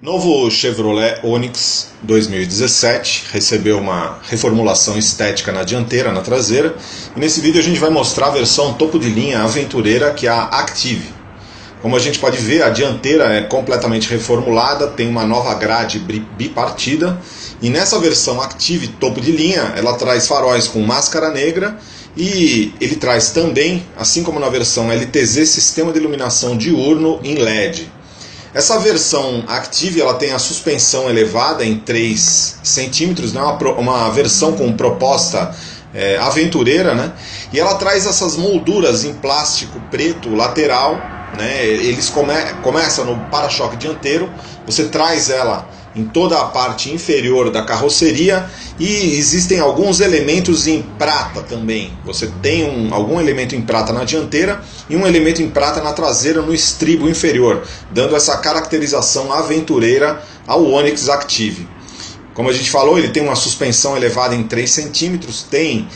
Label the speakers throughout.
Speaker 1: Novo Chevrolet Onix 2017 recebeu uma reformulação estética na dianteira, na traseira, e nesse vídeo a gente vai mostrar a versão topo de linha aventureira, que é a Active. Como a gente pode ver, a dianteira é completamente reformulada, tem uma nova grade bipartida, e nessa versão Active topo de linha ela traz faróis com máscara negra, e ele traz também, assim como na versão LTZ, sistema de iluminação diurno em LED. Essa versão Active ela tem a suspensão elevada em 3 centímetros, né? Uma versão com proposta aventureira, né? E ela traz essas molduras em plástico preto lateral, né? Eles começam no para-choque dianteiro, você traz ela em toda a parte inferior da carroceria, e existem alguns elementos em prata também. Você tem algum elemento em prata na dianteira e um elemento em prata na traseira, no estribo inferior, dando essa caracterização aventureira ao Onix Active. Como a gente falou, ele tem uma suspensão elevada em 3 centímetros, tem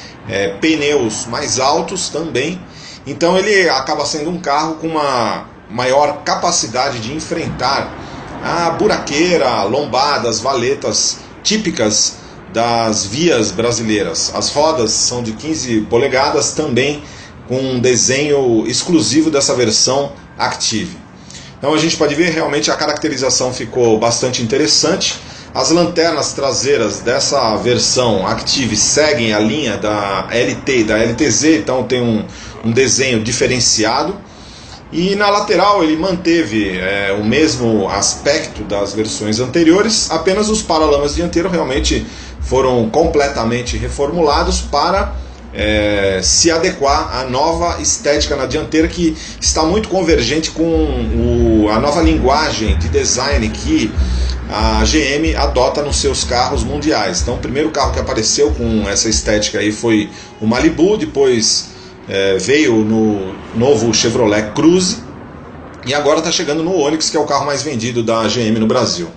Speaker 1: pneus mais altos também, então ele acaba sendo um carro com uma maior capacidade de enfrentar a buraqueira, lombadas, valetas típicas das vias brasileiras. As rodas são de 15 polegadas também, com um desenho exclusivo dessa versão Active. Então a gente pode ver, realmente a caracterização ficou bastante interessante. As lanternas traseiras dessa versão Active seguem a linha da LT e da LTZ, então tem um desenho diferenciado. E na lateral ele manteve o mesmo aspecto das versões anteriores, apenas os paralamas dianteiros realmente foram completamente reformulados para se adequar à nova estética na dianteira, que está muito convergente com a nova linguagem de design que a GM adota nos seus carros mundiais. Então o primeiro carro que apareceu com essa estética aí foi o Malibu, depois veio no novo Chevrolet Cruze, e agora está chegando no Onix, que é o carro mais vendido da GM no Brasil.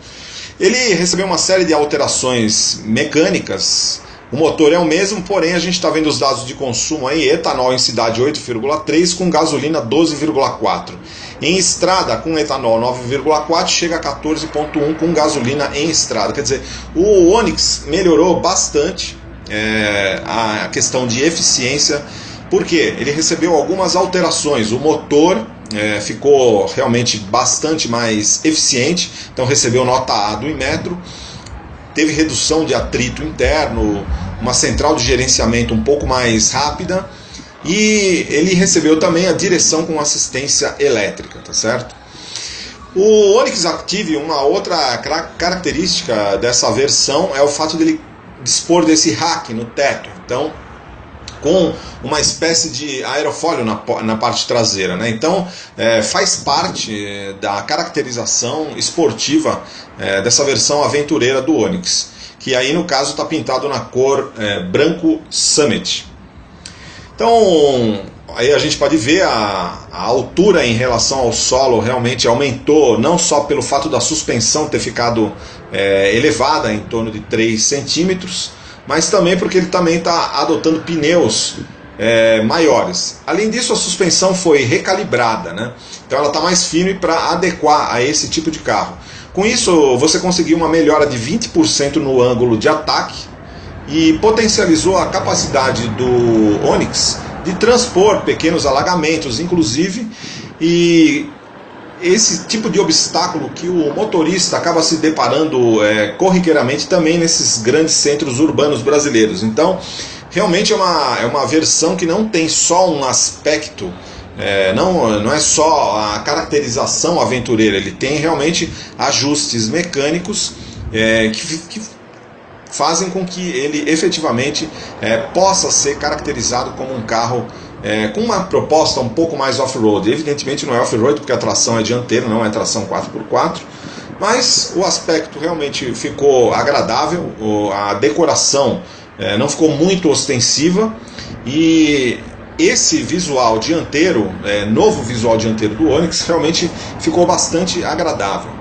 Speaker 1: Ele recebeu uma série de alterações mecânicas. O motor é o mesmo, porém a gente está vendo os dados de consumo aí: etanol em cidade 8,3, com gasolina 12,4. Em estrada, com etanol 9,4, chega a 14,1 com gasolina em estrada. Quer dizer, o Onix melhorou bastante a questão de eficiência, porque ele recebeu algumas alterações. O motor ficou realmente bastante mais eficiente, então recebeu nota A do Inmetro, teve redução de atrito interno, uma central de gerenciamento um pouco mais rápida, e ele recebeu também a direção com assistência elétrica, tá certo? O Onix Active, uma outra característica dessa versão é o fato dele dispor desse rack no teto, então com uma espécie de aerofólio na parte traseira, né? Então faz parte da caracterização esportiva dessa versão aventureira do Onix, que aí no caso está pintado na cor branco Summit. Então aí a gente pode ver a altura em relação ao solo realmente aumentou, não só pelo fato da suspensão ter ficado elevada em torno de 3 centímetros, mas também porque ele também está adotando pneus maiores. Além disso, a suspensão foi recalibrada, né? Então ela está mais firme para adequar a esse tipo de carro. Com isso, você conseguiu uma melhora de 20% no ângulo de ataque e potencializou a capacidade do Onix de transpor pequenos alagamentos, inclusive, e esse tipo de obstáculo que o motorista acaba se deparando corriqueiramente também nesses grandes centros urbanos brasileiros. Então, realmente é uma versão que não tem só um aspecto, não é só a caracterização aventureira, ele tem realmente ajustes mecânicos que fazem com que ele efetivamente possa ser caracterizado como um carro com uma proposta um pouco mais off-road. Evidentemente não é off-road porque a tração é dianteira, não é tração 4x4, mas o aspecto realmente ficou agradável, a decoração não ficou muito ostensiva, e esse visual dianteiro, novo visual dianteiro do Onix, realmente ficou bastante agradável,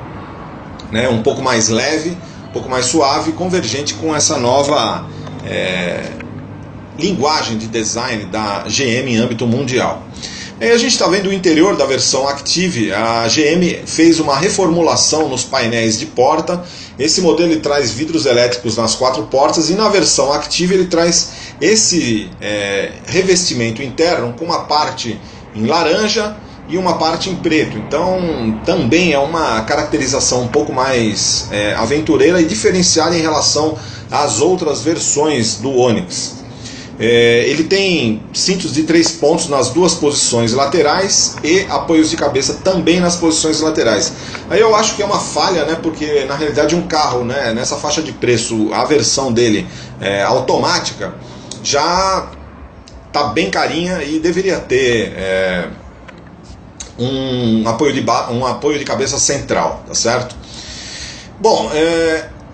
Speaker 1: né? Um pouco mais leve, um pouco mais suave, convergente com essa nova linguagem de design da GM em âmbito mundial. Aí a gente está vendo o interior da versão Active. A GM fez uma reformulação nos painéis de porta. Esse modelo ele traz vidros elétricos nas 4 portas, e na versão Active ele traz esse revestimento interno com uma parte em laranja e uma parte em preto. Então também é uma caracterização um pouco mais aventureira e diferenciada em relação às outras versões do Onix. Ele tem cintos de 3 pontos nas 2 posições laterais e apoios de cabeça também nas posições laterais. Aí eu acho que é uma falha, né, porque na realidade um carro, né, nessa faixa de preço, a versão dele automática já está bem carinha e deveria ter um apoio de cabeça central, tá certo? Bom,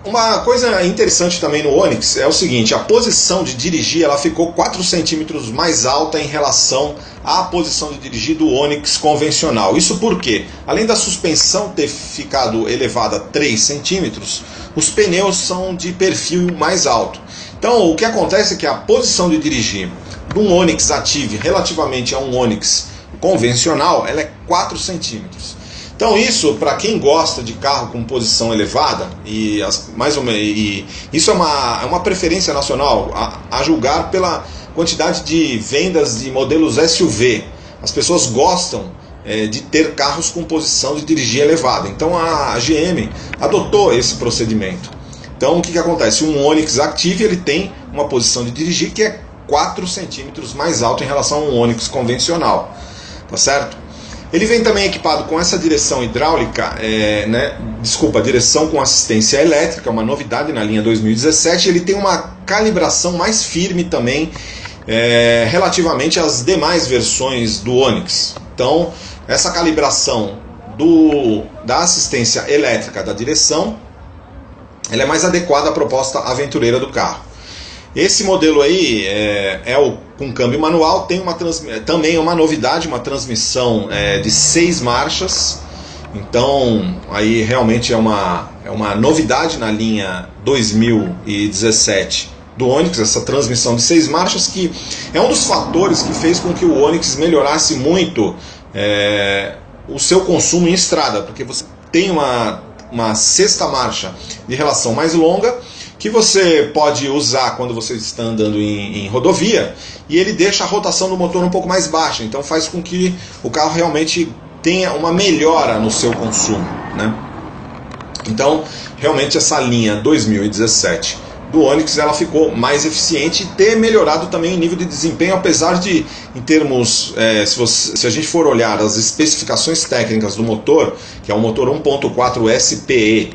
Speaker 1: uma coisa interessante também no Onix é o seguinte: a posição de dirigir ela ficou 4 centímetros mais alta em relação à posição de dirigir do Onix convencional. Isso porque, além da suspensão ter ficado elevada 3 centímetros, os pneus são de perfil mais alto. Então o que acontece é que a posição de dirigir de um Onix Active relativamente a um Onix convencional, ela é 4 centímetros. Então isso, para quem gosta de carro com posição elevada, isso é uma preferência nacional, a julgar pela quantidade de vendas de modelos SUV. As pessoas gostam de ter carros com posição de dirigir elevada. Então a GM adotou esse procedimento. Então o que acontece? Um Onix Active ele tem uma posição de dirigir que é 4 centímetros mais alta em relação a um Onix convencional. Tá certo? Ele vem também equipado com essa direção hidráulica, direção com assistência elétrica, uma novidade na linha 2017. Ele tem uma calibração mais firme também relativamente às demais versões do Onix. Então, essa calibração da assistência elétrica da direção, ela é mais adequada à proposta aventureira do carro. Esse modelo aí com câmbio manual, tem também uma novidade, uma transmissão de 6 marchas. Então aí realmente é uma novidade na linha 2017 do Onix, essa transmissão de 6 marchas, que é um dos fatores que fez com que o Onix melhorasse muito o seu consumo em estrada, porque você tem uma 6ª marcha de relação mais longa, que você pode usar quando você está andando em rodovia, e ele deixa a rotação do motor um pouco mais baixa, então faz com que o carro realmente tenha uma melhora no seu consumo, né? Então, realmente essa linha 2017 do Onix ela ficou mais eficiente e ter melhorado também o nível de desempenho, apesar de, em termos, se a gente for olhar as especificações técnicas do motor, que é um motor 1.4 SPE,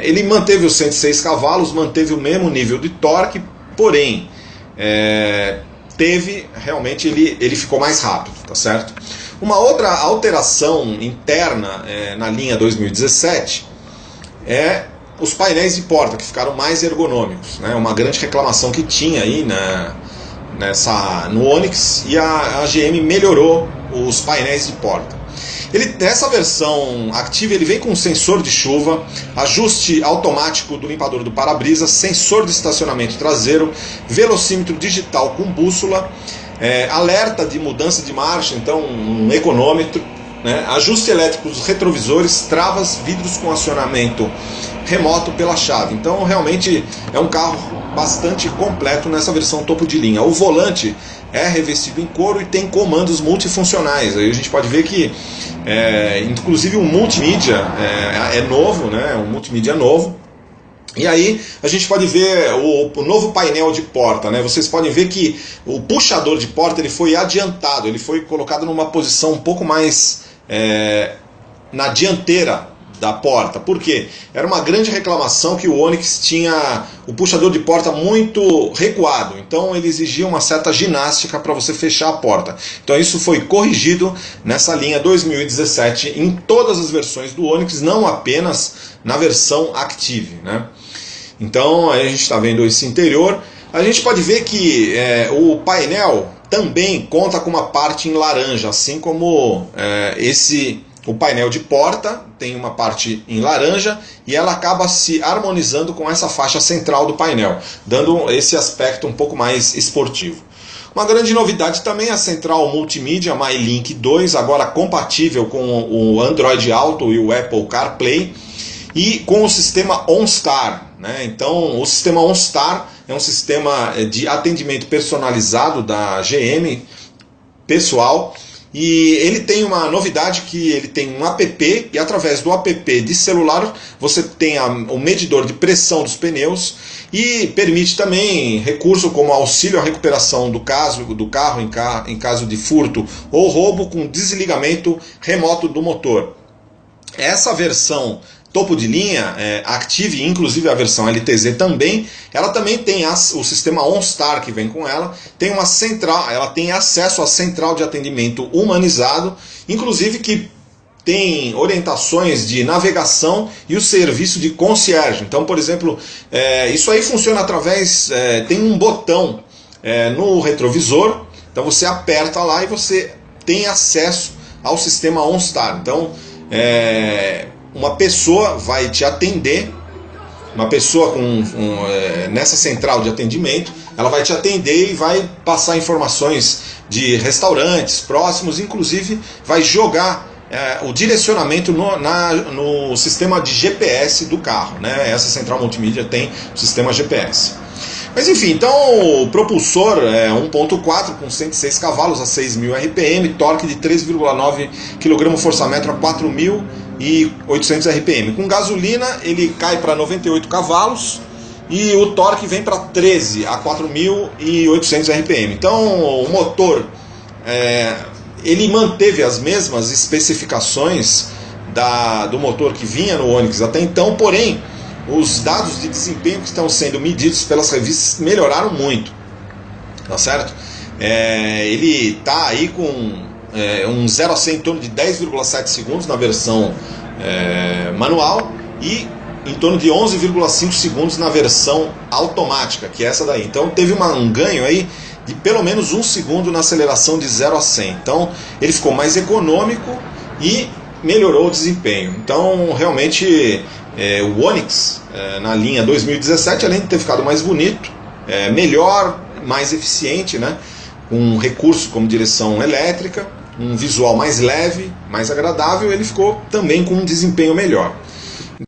Speaker 1: ele manteve os 106 cavalos, manteve o mesmo nível de torque, porém realmente ele ficou mais rápido, tá certo? Uma outra alteração interna na linha 2017 é os painéis de porta, que ficaram mais ergonômicos, né? Uma grande reclamação que tinha aí no Onix, e a GM melhorou os painéis de porta. Nessa versão Active ele vem com sensor de chuva, ajuste automático do limpador do para-brisa, sensor de estacionamento traseiro, velocímetro digital com bússola, alerta de mudança de marcha, então um econômetro, né? Ajuste elétrico dos retrovisores, travas, vidros com acionamento remoto pela chave. Então realmente é um carro bastante completo nessa versão topo de linha. O volante é revestido em couro e tem comandos multifuncionais. Aí a gente pode ver que inclusive o multimídia é novo, né? Um multimídia novo. E aí a gente pode ver o novo painel de porta, né? Vocês podem ver que o puxador de porta ele foi adiantado, ele foi colocado numa posição um pouco mais na dianteira da porta. Por quê? Era uma grande reclamação que o Onix tinha o puxador de porta muito recuado, então ele exigia uma certa ginástica para você fechar a porta. Então isso foi corrigido nessa linha 2017 em todas as versões do Onix, não apenas na versão Active, né? Então aí a gente está vendo esse interior. A gente pode ver que o painel também conta com uma parte em laranja, assim como o painel de porta tem uma parte em laranja e ela acaba se harmonizando com essa faixa central do painel, dando esse aspecto um pouco mais esportivo. Uma grande novidade também é a central multimídia MyLink 2, agora compatível com o Android Auto e o Apple CarPlay, e com o sistema OnStar, né? Então, o sistema OnStar é um sistema de atendimento personalizado da GM, pessoal, e ele tem uma novidade que ele tem um app, e através do app de celular você tem o medidor de pressão dos pneus, e permite também recurso como auxílio à recuperação do carro em caso de furto ou roubo com desligamento remoto do motor. Essa versão topo de linha, Active, inclusive a versão LTZ também, ela também tem o sistema OnStar que vem com ela, tem uma central, ela tem acesso à central de atendimento humanizado, inclusive que tem orientações de navegação e o serviço de concierge. Então, por exemplo, isso aí funciona através, tem um botão no retrovisor, então você aperta lá e você tem acesso ao sistema OnStar. Então, uma pessoa vai te atender, uma pessoa nessa central de atendimento, ela vai te atender e vai passar informações de restaurantes próximos, inclusive vai jogar o direcionamento no sistema de GPS do carro, né? Essa central multimídia tem o sistema GPS. Mas enfim, então o propulsor é 1.4 com 106 cavalos a 6.000 RPM, torque de 3,9 kgfm a 4.800 RPM. Com gasolina ele cai para 98 cavalos e o torque vem para 13 a 4.800 RPM. Então o motor ele manteve as mesmas especificações do motor que vinha no Onix até então, porém os dados de desempenho que estão sendo medidos pelas revistas melhoraram muito, tá certo? Ele está aí com um 0 a 100 em torno de 10,7 segundos na versão manual e em torno de 11,5 segundos na versão automática, que é essa daí. Então teve um ganho aí de pelo menos 1 segundo na aceleração de 0 a 100. Então ele ficou mais econômico e melhorou o desempenho. Então realmente o Onix na linha 2017, além de ter ficado mais bonito, melhor, mais eficiente, né? Com recursos como direção elétrica, um visual mais leve, mais agradável, ele ficou também com um desempenho melhor.